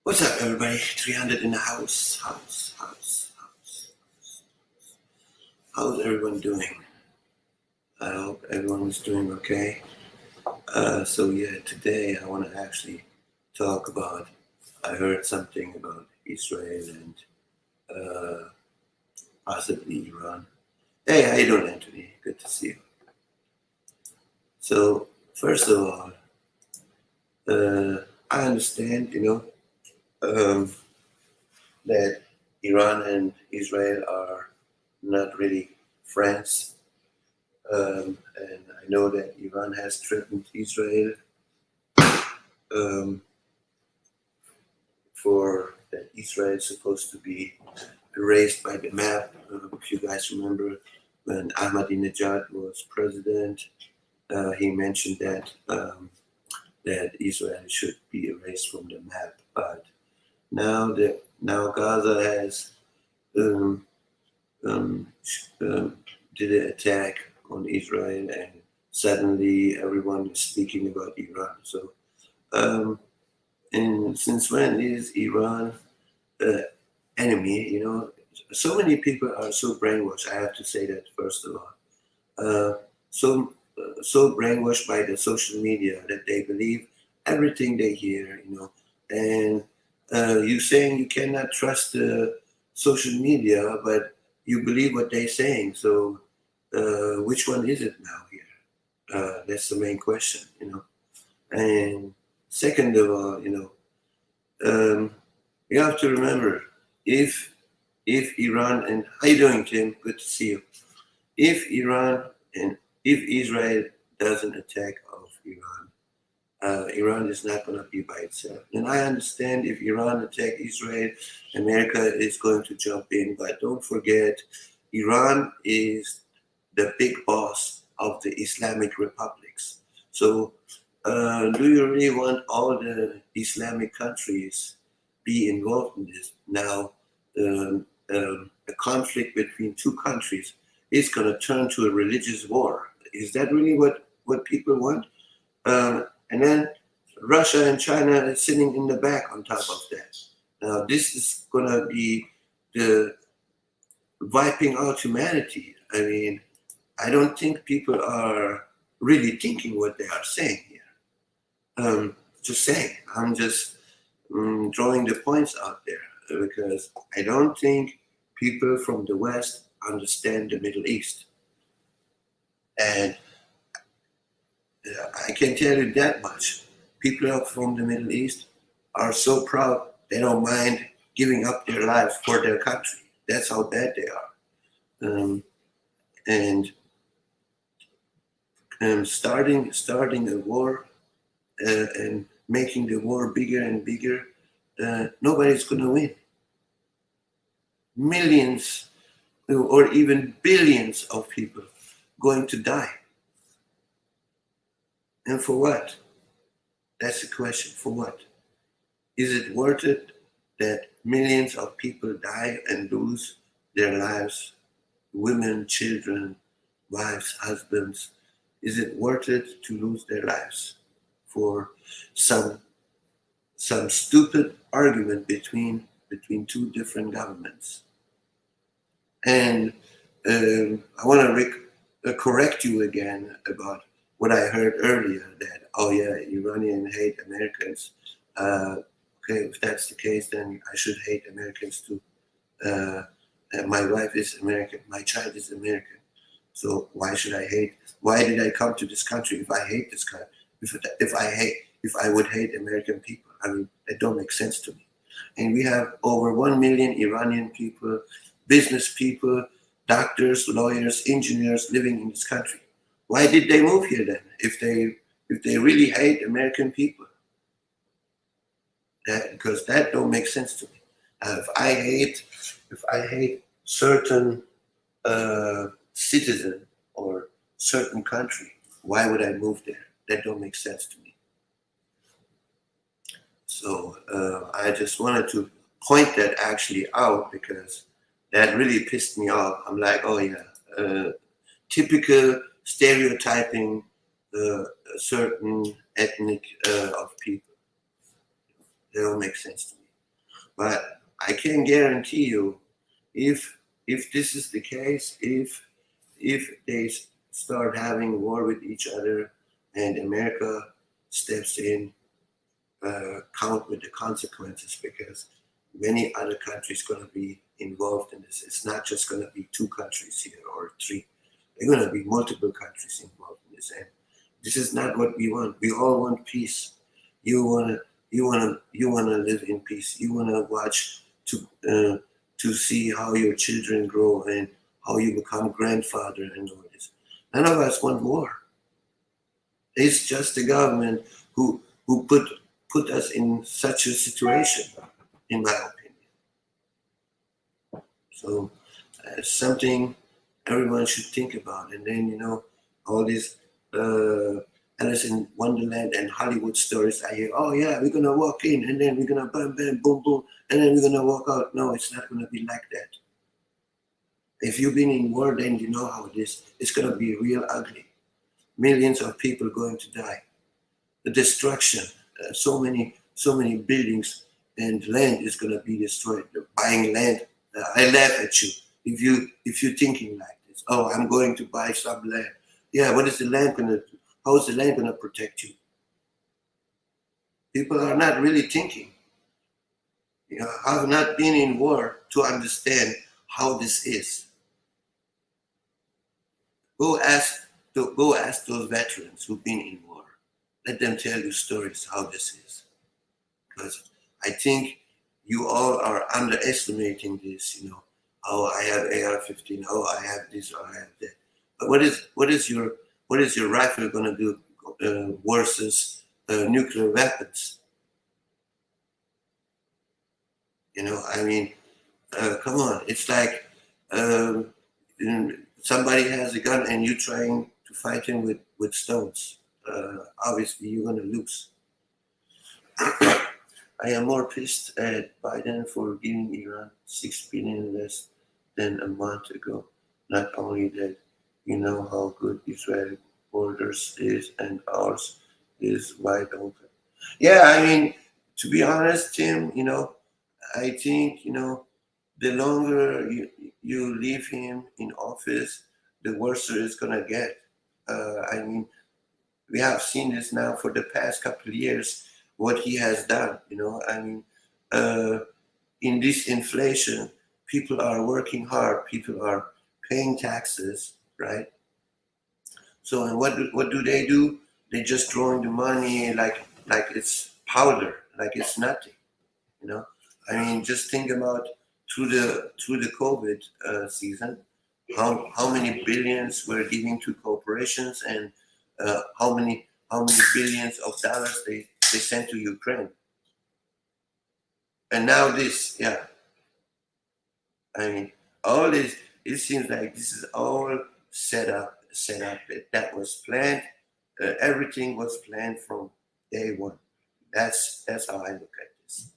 What's up, everybody? 300 in the house. How's everyone doing? I hope everyone is doing okay. Today I want to actually talk about. I heard something about Israel and uh, possibly Iran. Hey, how you doing, Anthony? Good to see you. So, first of all, I understand, um, that Iran and Israel are not really friends. And I know that Iran has threatened Israel um, for that Israel is supposed to be erased by the map. If you guys remember when Ahmadinejad was president, he mentioned that Israel should be erased from the map. But now Gaza has um, um, um, did an attack on Israel, and suddenly everyone is speaking about Iran. So, and since when is Iran the enemy? So many people are so brainwashed. I have to say that first of all, uh, so brainwashed by the social media that they believe everything they hear. And you saying you cannot trust the social media, but you believe what they're saying. So, which one is it now here? That's the main question. And second of all, um, you have to remember if if Iran and how you doing, Tim? Good to see you. If Iran and if Israel doesn't attack of Iran, Iran is not going to be by itself. And I understand if Iran attack Israel, America is going to jump in. But don't forget, Iran is the big boss of the Islamic republics. So, do you really want all the Islamic countries be involved in this? Now, a conflict between two countries is going to turn to a religious war. Is that really what people want? And then Russia and China is sitting in the back on top of that. Now, this is going to be the wiping out humanity. I mean, I don't think people are really thinking what they are saying here. Just saying, I'm just drawing the points out there because I don't think people from the West understand the Middle East. And I can tell you that much. People from the Middle East are so proud they don't mind giving up their lives for their country. That's how bad they are. Um, and starting a war and making the war bigger and bigger, nobody's going to win. Millions or even billions of people going to die. And for what? That's the question. For what? Is it worth it that millions of people die and lose their lives? Women, children, wives, husbands. Is it worth it to lose their lives for some stupid argument between two different governments? And I want to correct you again about what I heard earlier that, oh yeah, Iranian hate Americans. Okay, if that's the case, then I should hate Americans too. Uh, my wife is American, my child is American. So why should I hate? Why did I come to this country if I hate this country? If I would hate American people, I mean that don't make sense to me. And we have over 1 million Iranian people, business people, doctors, lawyers, engineers living in this country. Why did they move here then? If they really hate American people, because that don't make sense to me. If I hate certain citizen or certain country, why would I move there? That don't make sense to me. So I just wanted to point that actually out because that really pissed me off. I'm like, oh yeah, typical stereotyping a certain ethnic of people. They don't make sense to me. But I can guarantee you, if this is the case, if they start having war with each other, and America steps in, count with the consequences, because many other countries going to be involved in this. It's not just going to be two countries here or three. They're going to be multiple countries involved in this, and this is not what we want. We all want peace. You wanna live in peace. You wanna watch to see how your children grow and how you become grandfather and all this. None of us want war. It's just the government who put us in such a situation, in my opinion. So something everyone should think about. And then all these uh, Alice in Wonderland and Hollywood stories I hear. Oh yeah, we're gonna walk in and then we're gonna bam bam boom boom and then we're gonna walk out. No, it's not gonna be like that. If you've been in war, then you know how it is. It's gonna be real ugly. Millions of people going to die. The destruction. So many buildings and land is gonna be destroyed. They're buying land. I laugh at you if you're thinking like this. Oh, I'm going to buy some land. Yeah, what is the land gonna do? How is the land gonna protect you? People are not really thinking. Have not been in war to understand how this is. Go ask those veterans who've been in war. Let them tell you stories how this is. Because I think you all are underestimating this. Oh, I have AR-15. Oh, I have this. Oh, I have that. But what is your rifle going to do versus nuclear weapons? I mean, come on. It's like um, somebody has a gun and you're trying to fight him with stones. Obviously, you're going to lose. I am more pissed at Biden for giving Iran $6 billion less than a month ago. Not only that, you know how good Israel borders is and ours is wide open. Yeah, I mean, to be honest, Tim, I think, the longer you leave him in office, the worse it's gonna get. I mean, we have seen this now for the past couple of years, what he has done. I mean, uh, in this inflation, people are working hard, people are paying taxes, right? So, and what do they do? They just throwing the money like it's powder, like it's nothing. You know, I mean, just think about through the COVID season, how many billions we're giving to corporations, and how many billions of dollars they sent to Ukraine, and now this, yeah. I mean, all this. It seems like this is all set up. That was planned. Everything was planned from day one. That's how I look at this.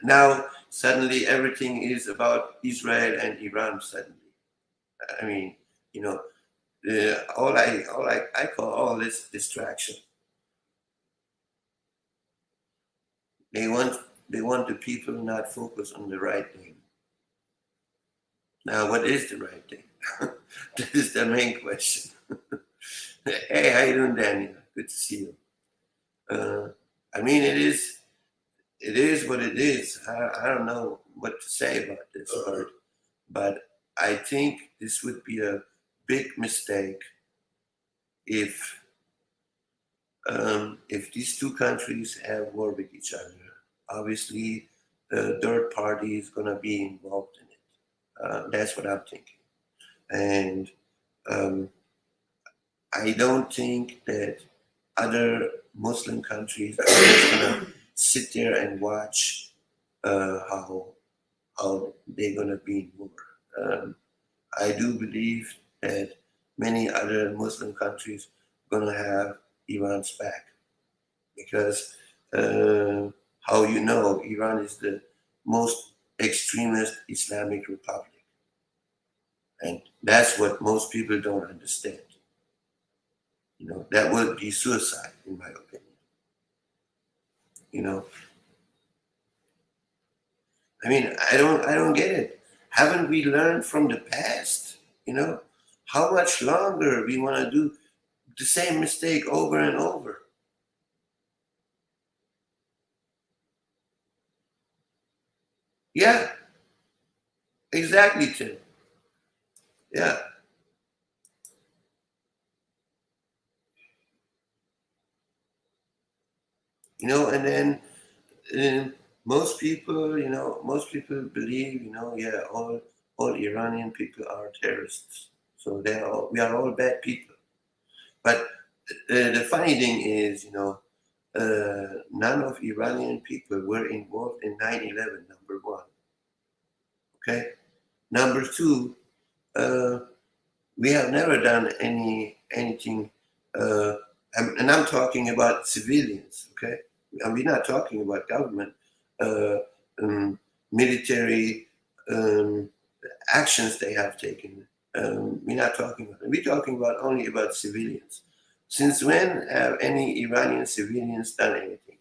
Now suddenly everything is about Israel and Iran. Suddenly, I mean, you know, I call all this distraction. They want the people not focus on the right thing. Now, what is the right thing? That is the main question. Hey, how you doing, Daniel? Good to see you. Uh, I mean, it is what it is. I don't know what to say about this, but I think this would be a big mistake if if these two countries have war with each other. Obviously, the third party is going to be involved in it. That's what I'm thinking, and um, I don't think that other Muslim countries are just going to sit there and watch how they're going to be in war. Um, I do believe that many other Muslim countries going to have Iran's back, because how Iran is the most extremist Islamic republic, and that's what most people don't understand. That would be suicide, in my opinion. You know, I mean, I don't get it. Haven't we learned from the past? You know, how much longer we want to do the same mistake over and over? Yeah, exactly, Tim. Yeah, and then most people believe, yeah, all Iranian people are terrorists. So we are all bad people. But the funny thing is, none of Iranian people were involved in 9/11. Number one, okay. Number two, uh, we have never done anything, uh, and I'm talking about civilians, okay. And we're not talking about government, uh, um, military um, actions they have taken. We're not talking about. We're talking about only about civilians. Since when have any Iranian civilians done anything?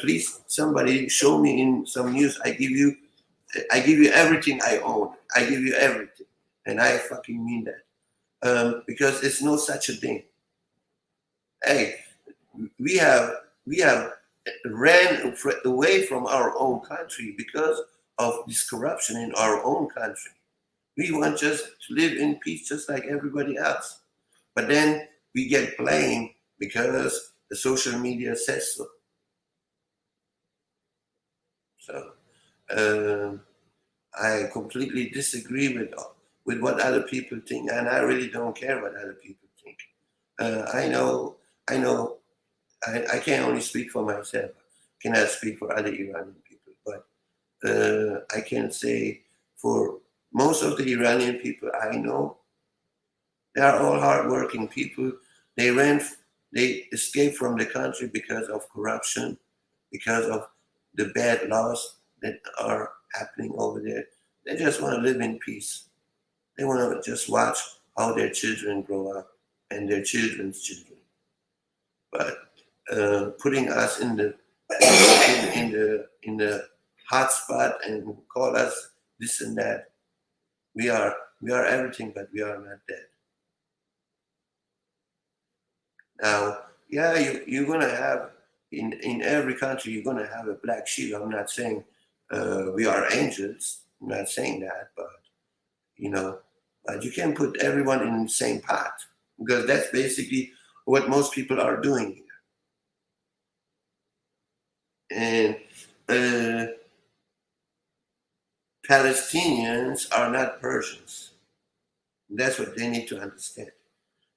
Please, somebody show me in some news. I give you everything I own. I give you everything, and I fucking mean that. Because it's no such a thing. Hey, we have we have ran away from our own country because of this corruption in our own country. We want just to live in peace, just like everybody else. But then we get blamed because the social media says so. So um, I completely disagree with what other people think, and I really don't care what other people think. I know, I know, I can only speak for myself. Cannot speak for other Iranian people, but I can say for most of the Iranian people I know, they are all hardworking people. They they escaped from the country because of corruption, because of the bad laws that are happening over there. They just want to live in peace. They want to just watch how their children grow up and their children's children. But putting us in the hot spot and call us this and that, we are we are everything, but we are not that. Now, yeah, you're gonna have in every country you're gonna have a black sheep. I'm not saying we are angels. I'm not saying that, but you know, but you can't put everyone in the same pot because that's basically what most people are doing here. And Palestinians are not Persians. That's what they need to understand.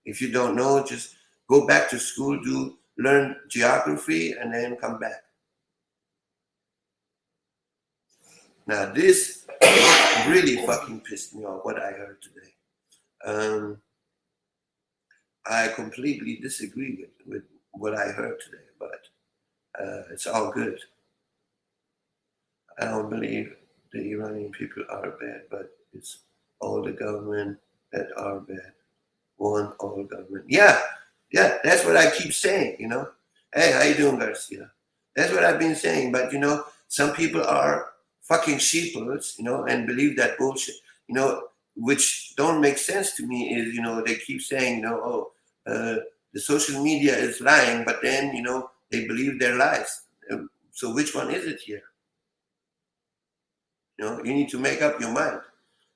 If you don't know, just go back to school, learn geography, and then come back. Now, this really fucking pissed me off what I heard today. Um, I completely disagree with what I heard today, but it's all good. I don't believe the Iranian people are bad, but it's all the government that are bad. One all government. Yeah, yeah, that's what I keep saying, Hey, how you doing, Garcia? That's what I've been saying, but some people are fucking sheeples, and believe that bullshit, which don't make sense to me is, they keep saying, oh, the social media is lying, but then, they believe their lies. So which one is it here? You need to make up your mind.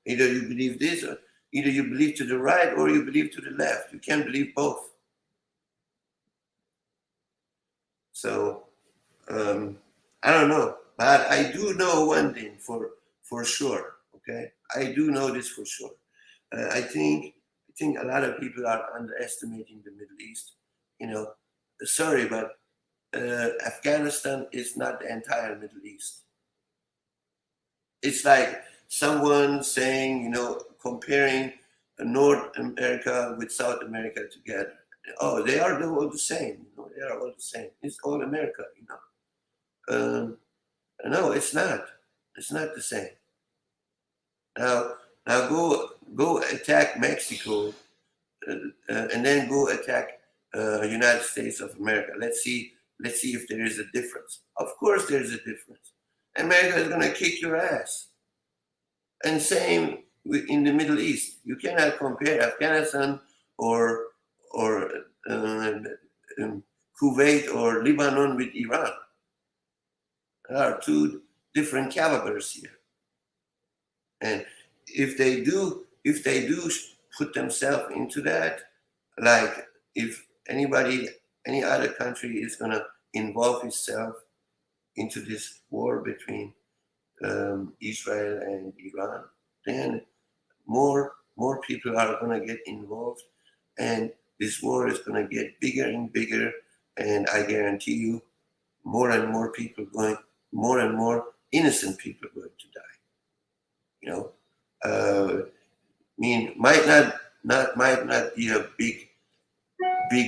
Either you believe this, or either you believe to the right, or you believe to the left. You can't believe both. So I don't know, but I do know one thing for sure. Okay, I do know this for sure. I think a lot of people are underestimating the Middle East. You know, sorry, but Afghanistan is not the entire Middle East. It's like someone saying, comparing North America with South America together. Oh, they are all the same. They are all the same. It's all America. Um, no, it's not. It's not the same. Now, now go attack Mexico, uh, and then go attack United States of America. Let's see if there is a difference. Of course, there is a difference. America is going to kick your ass. And same in the Middle East. You cannot compare Afghanistan or or uh, um, Kuwait or Lebanon with Iran. There are two different calibers here. And if they do put themselves into that, like if any other country is going to involve itself into this war between Israel and Iran, then more people are going to get involved, and this war is going to get bigger and bigger. And I guarantee you, more and more people going, more and more innocent people going to die. You know, I mean, might not be a big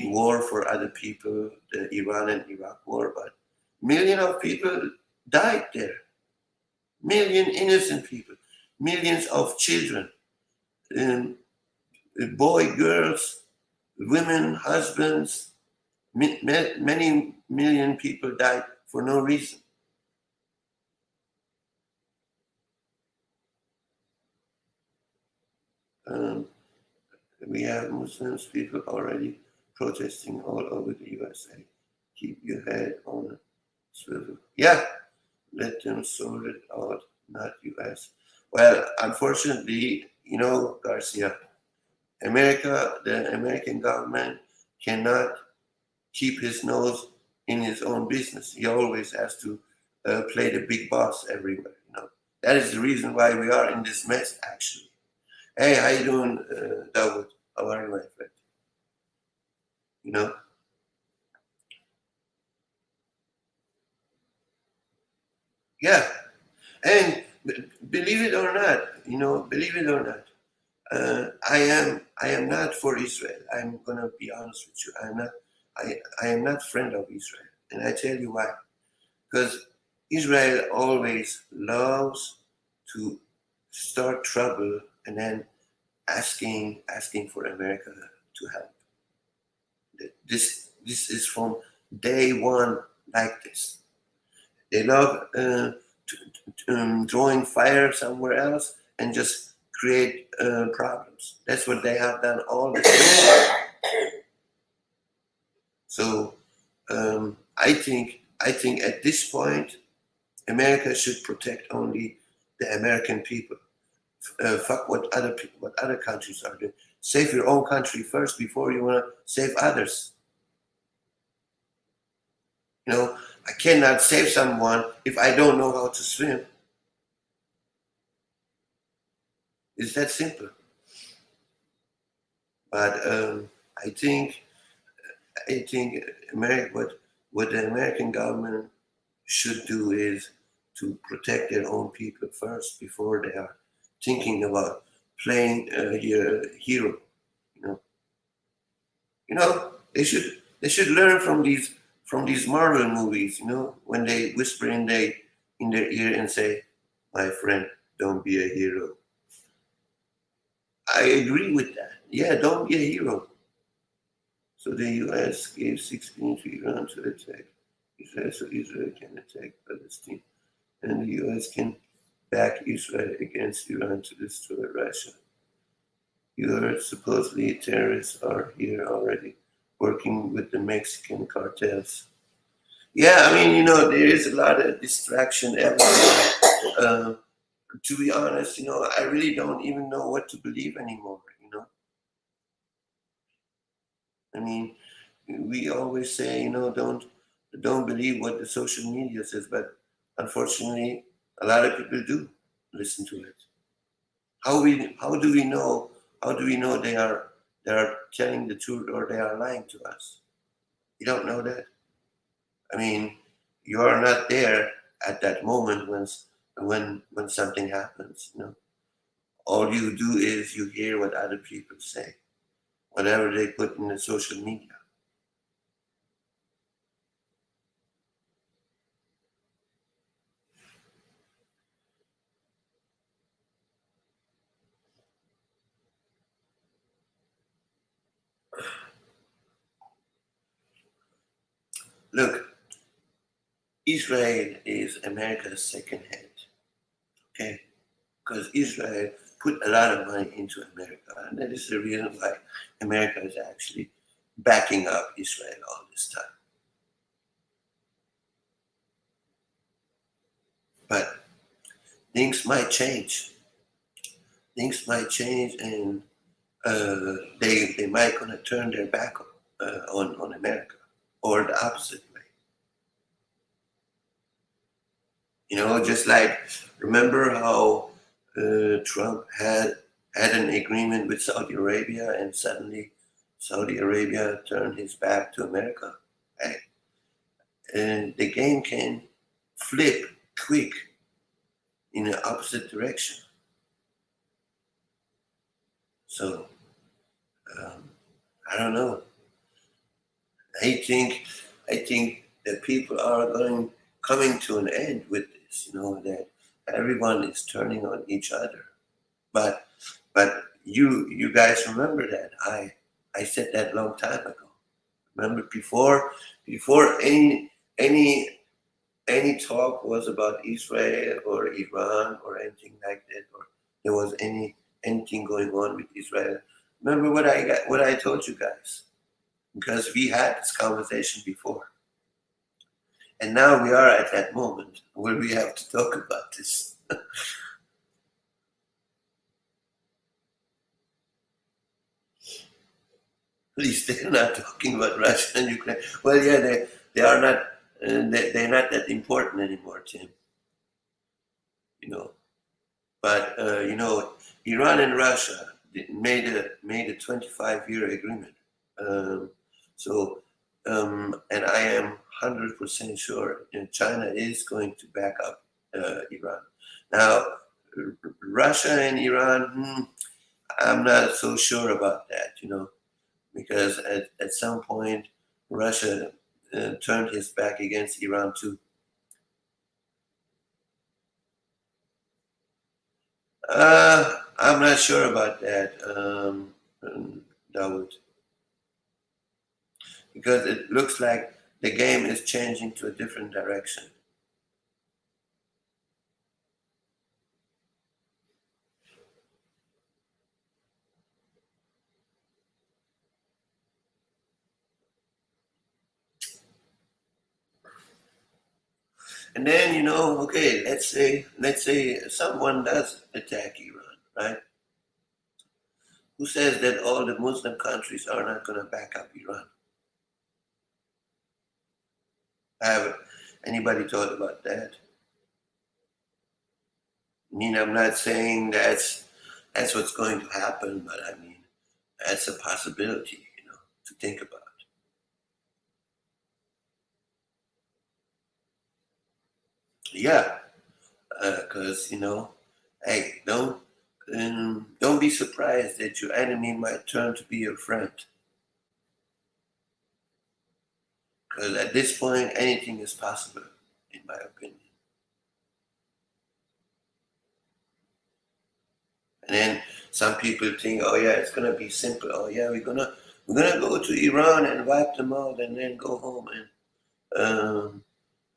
war for other people, the Iran and Iraq war, but millions of people died there. Million innocent people, millions of children, um, boy, girls, women, husbands, many million people died for no reason. Um, we have Muslims people already protesting all over the USA. Keep your head on a swivel. Yeah, let them sort it out, not US. Well, unfortunately, Garcia, the American government cannot keep his nose in his own business. He always has to play the big boss everywhere. That is the reason why we are in this mess. Actually, hey, how you doing, Dawood? How are you, my friend? You know, yeah. And believe it or not, believe it or not, I am not for Israel. I'm gonna be honest with you. I am not friend of Israel, and I tell you why. Because Israel always loves to start trouble and then asking for America to help. This is from day one like this. They love drawing fire somewhere else and just create problems. That's what they have done all the time. So I think at this point America should protect only the American people. Fuck what other countries are doing. Save your own country first before you want to save others. I cannot save someone if I don't know how to swim. It's that simple. But I think I think America, what the American government should do is to protect their own people first before they are thinking about playing a hero. You know, they should learn from these Marvel movies. When they whisper in their ear and say, "My friend, don't be a hero." I agree with that. Yeah, don't be a hero. So the U.S. gave 16 to Iran to attack Israel, so Israel can attack Palestine, and the U.S. can back Israel against Iran to destroy Russia. You heard supposedly terrorists are here already working with the Mexican cartels. Yeah, I mean, there is a lot of distraction everywhere. Uh, to be honest, I really don't even know what to believe anymore. I mean, we always say, don't believe what the social media says, but unfortunately, a lot of people do listen to it. How do we know they are telling the truth or they are lying to us? You don't know that. I mean, you are not there at that moment when something happens. All you do is you hear what other people say, whatever they put in the social media. Look, Israel is America's second hand, okay? Because Israel put a lot of money into America, and that is the reason why America is actually backing up Israel all this time. But things might change. Things might change, and they might gonna turn their back on America, or the opposite way. You know, just like remember how Trump had an agreement with Saudi Arabia, and suddenly Saudi Arabia turned his back to America. Right? And the game can flip quick in the opposite direction. So I don't know. I think that people are coming to an end with this. You know that everyone is turning on each other. But you guys remember that I said that long time ago. Remember before any talk was about Israel or Iran or anything like that, or there was anything going on with Israel. Remember what I told you guys, because we had this conversation before, and now we are at that moment where we have to talk about this. At least they're not talking about Russia and Ukraine. Well, yeah, they are not. They're not that important anymore, Tim. You know, but Iran and Russia made a 25-year agreement. Um, so, and I am 100% sure China is going to back up Iran. Now, Russia and Iran, I'm not so sure about that. Because at some point Russia turned his back against Iran too. I'm not sure about that, Dawood, because it looks like the game is changing to a different direction. And then okay, let's say someone does attack Iran, right? Who says that all the Muslim countries are not going to back up Iran? Have anybody thought about that? I mean, I'm not saying that's what's going to happen, but I mean, that's a possibility, to think about. Yeah, because hey, don't be surprised that your enemy might turn to be your friend. Because at this point, anything is possible, in my opinion. And then some people think, oh yeah, it's gonna be simple. Oh yeah, we're gonna go to Iran and wipe them out, and then go home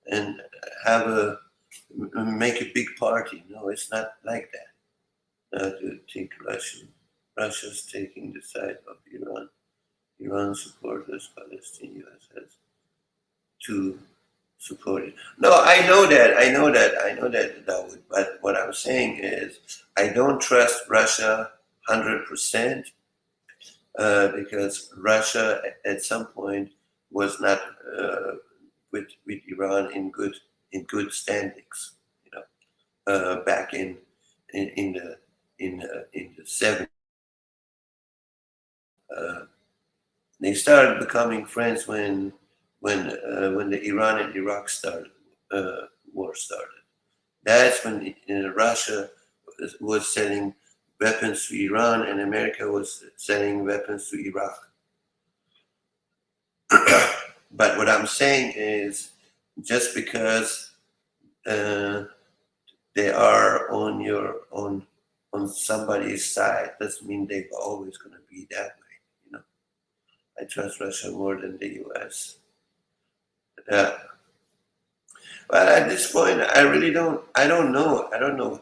and have a make a big party. No, it's not like that. To think Russia's taking the side of Iran. Iran supporters, Palestinian has to support it. No, I know that. Dawood. But what I'm saying is, I don't trust Russia 100% because Russia at some point was not with Iran in good standings. Back in the 70s. Uh, they started becoming friends when the Iran and Iraq war started. That's when Russia was selling weapons to Iran, and America was selling weapons to Iraq. But what I'm saying is, just because uh, they are on somebody's side doesn't mean they're always going to be that way. I trust Russia more than the U.S. Yeah. Well, at this point, I really don't. I don't know. I don't know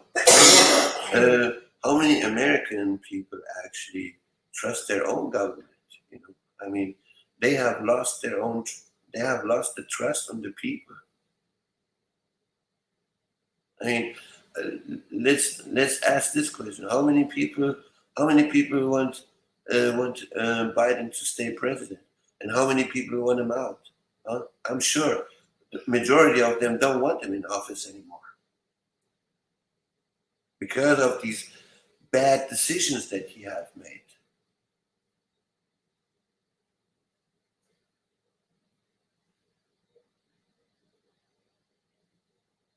how many American people actually trust their own government. You know, I mean, they have lost their own. They have lost the trust on the people. I mean, let's ask this question: How many people want Biden to stay president, and how many people want him out? Huh? I'm sure the majority of them don't want him in office anymore because of these bad decisions that he have made.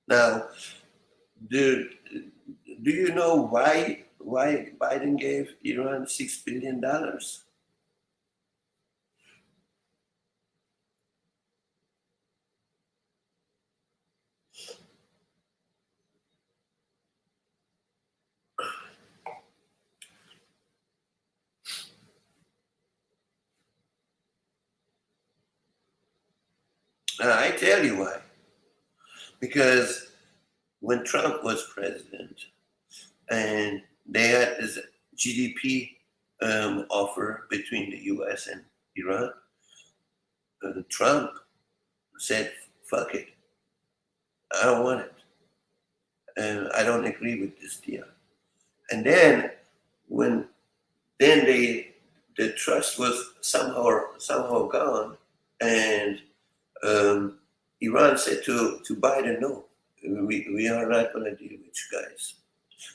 Now, do do you know why Biden gave Iran $6 billion? I tell you why. Because when Trump was president and they had this GDP offer between the U.S. and Iran, Trump said, "Fuck it, I don't want it, and I don't agree with this deal." And then when the trust was somehow gone, and um, Iran said to Biden, "No, we are not going to deal with you guys."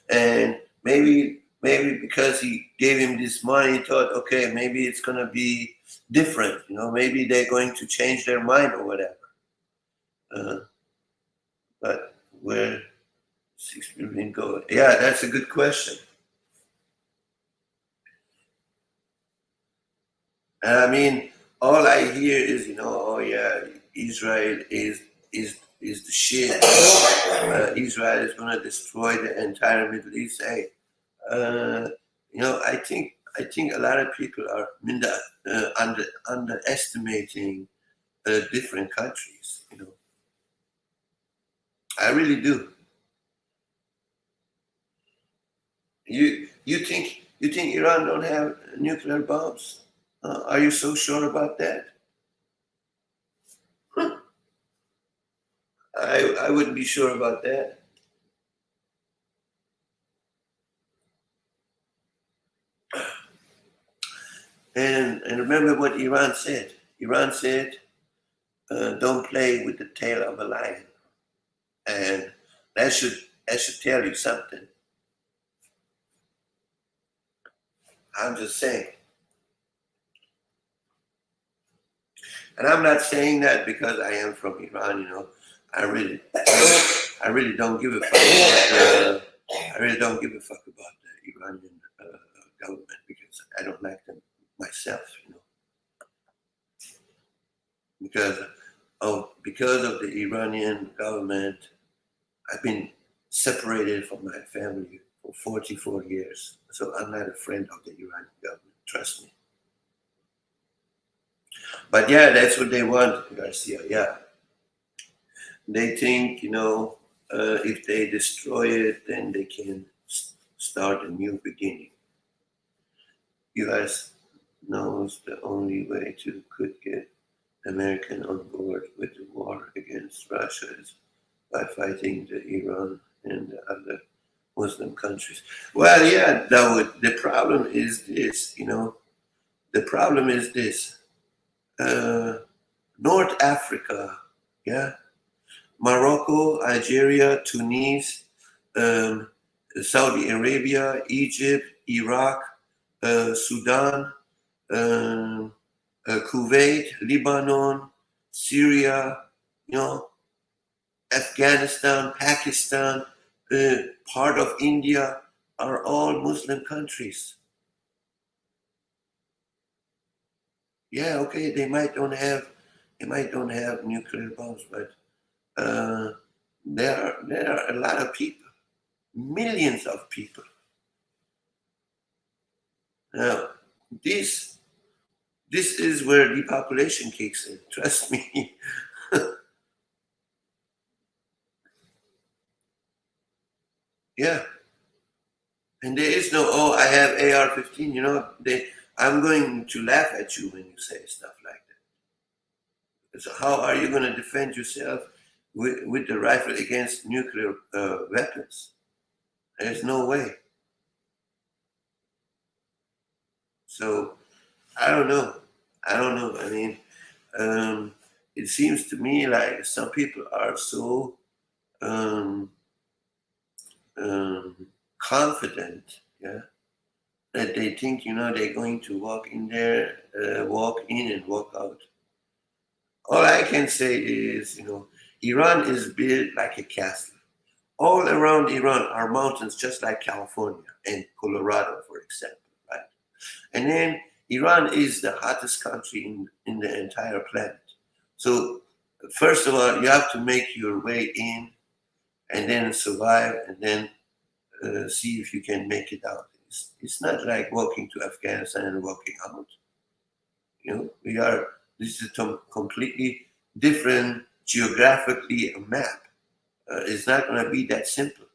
And maybe because he gave him this money, he thought, okay, maybe it's going to be different. You know, maybe they're going to change their mind or whatever. Uh, but where 6 billion go? Yeah, that's a good question. And I mean, all I hear is, oh yeah, Israel is the shit. Israel is going to destroy the entire Middle East. Hey, uh, I think a lot of people are underestimating different countries. I really do. You think Iran don't have nuclear bombs? Are you so sure about that? Huh. I wouldn't be sure about that. And remember what Iran said. Iran said, "Don't play with the tail of a lion," and that should tell you something. I'm just saying, and I'm not saying that because I am from Iran. I really, I really don't give a fuck. I really don't give a fuck about the Iranian government because I don't like them myself. Because because of the Iranian government, I've been separated from my family for 44 years. So I'm not a friend of the Iranian government. Trust me. But yeah, that's what they want, Garcia. Yeah, they think if they destroy it, then they can start a new beginning. U.S. knows the only way to could get American on board with the war against Russia is by fighting the Iran and the other Muslim countries. Well, yeah, Dawood, the problem is this. The problem is this. Uh, North Africa, yeah, Morocco, Algeria, Tunis, um, Saudi Arabia, Egypt, Iraq, Sudan, um, Kuwait, Lebanon, Syria, you know, Afghanistan, Pakistan, part of India are all Muslim countries. Yeah, okay, they might don't have nuclear bombs, but uh, there are a lot of people, millions of people. Now, this this is where depopulation kicks in. Trust me. Yeah, and there is no, oh, I have AR-15. I'm going to laugh at you when you say stuff like that. So how are you going to defend yourself with the rifle against nuclear weapons? There's no way. So I don't know. I don't know. I mean, it seems to me like some people are so um, um, confident, yeah, that they think they're going to walk in there, walk in and walk out. All I can say is, Iran is built like a castle. All around Iran are mountains, just like California and Colorado, for example, right? And then Iran is the hottest country in the entire planet. So, first of all, you have to make your way in and then survive and then see if you can make it out. It's not like walking to Afghanistan and walking out. This is a completely different geographically a map. It's not going to be that simple.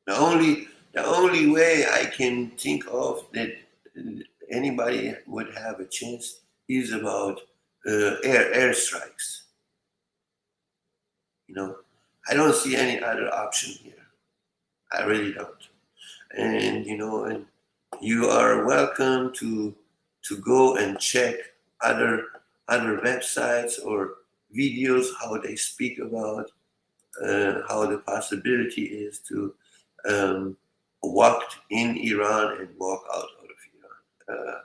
The only way I can think of that anybody would have a chance is about airstrikes. You know, I don't see any other option here. I really don't. And you are welcome to go and check other other websites or videos how they speak about how the possibility is to um, walk in Iran and walk out of Iran.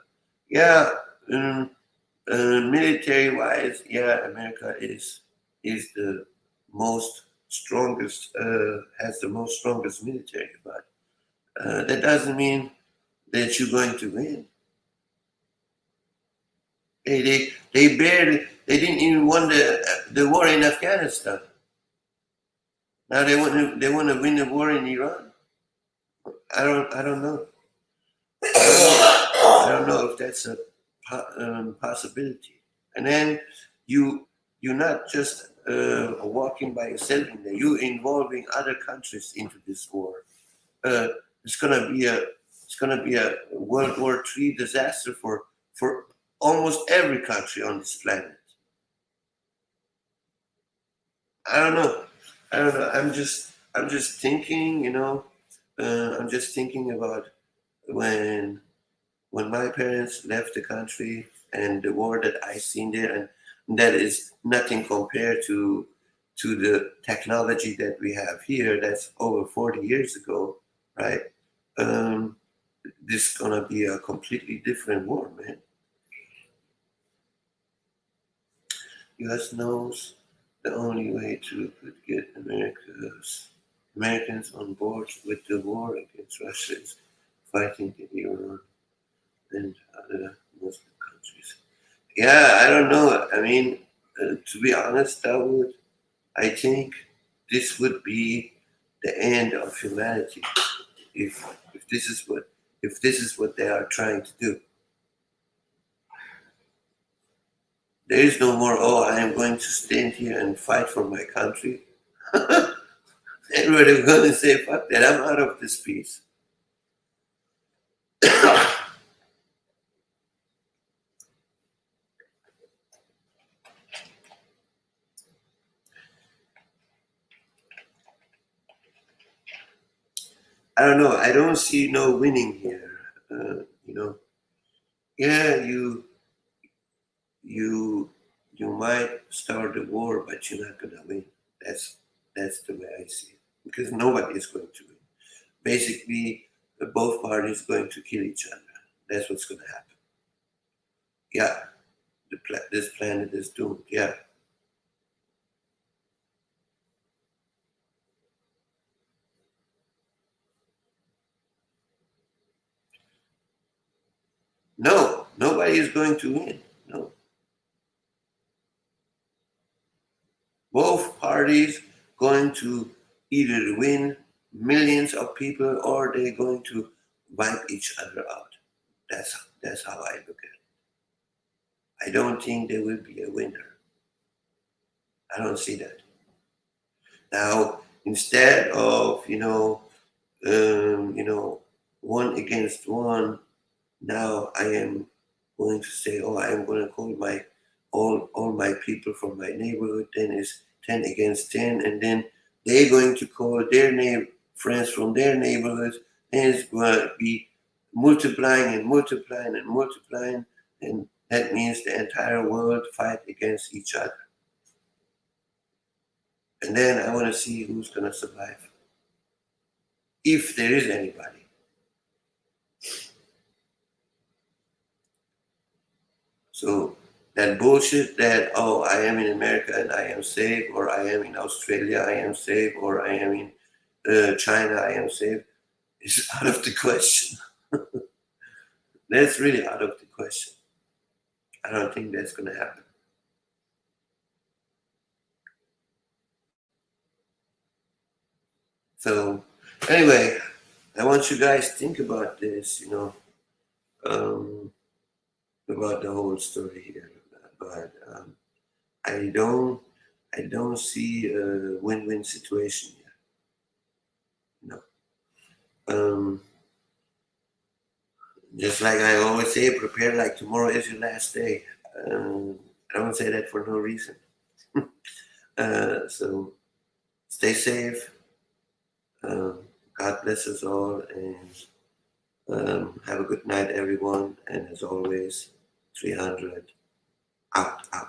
Yeah, um, military wise, yeah, America is the most strongest has the most strongest military, but that doesn't mean that you're going to win. They barely they didn't even win the war in Afghanistan. Now they want to win the war in Iran. I don't know. I don't know if that's a possibility. And then you're not just walking by yourself in there. You're involving other countries into this war. Uh, it's gonna be a World War III disaster for almost every country on this planet. I don't know. I don't know. I'm just thinking. I'm just thinking about when when my parents left the country and the war that I seen there, and that is nothing compared to the technology that we have here. That's over 40 years ago, right? Um, this is gonna be a completely different war, man. U.S. knows the only way to could get Americans on board with the war against Russia is fighting Iran and other Muslim countries. Yeah, I don't know. I mean, to be honest, I think this would be the end of humanity if if this is what if this is what they are trying to do. There is no more. Oh, I am going to stand here and fight for my country. Everybody going to say, "Fuck that! I'm out of this piece." I don't know. I don't see no winning here. Uh, you know, yeah, you you might start a war, but you're not gonna win. That's that's the way I see it because nobody is going to win. Basically, both parties going to kill each other. That's what's going to happen. Yeah, this planet is doomed. Yeah, no, nobody is going to win. No, both parties going to either win millions of people or they're going to wipe each other out. That's how I look at it. I don't think there will be a winner. I don't see that. Now, instead of one against one, now I am going to say, oh, I am going to call my all my people from my neighborhood. Then is 10 against 10, and then they're going to call their friends from their neighborhoods. Then it's going to be multiplying and multiplying and multiplying, and that means the entire world fight against each other. And then I want to see who's going to survive, if there is anybody. So that bullshit that, oh, I am in America and I am safe, or I am in Australia, I am safe, or I am in China, I am safe, is out of the question. That's really out of the question. I don't think that's going to happen. So anyway, I want you guys to think about this, um, about the whole story here. But I don't, I don't see a win-win situation here. No. Just like I always say, prepare like tomorrow is your last day. I don't say that for no reason. So stay safe. Um, God bless us all, and have a good night, everyone. And as always, 300 out, out.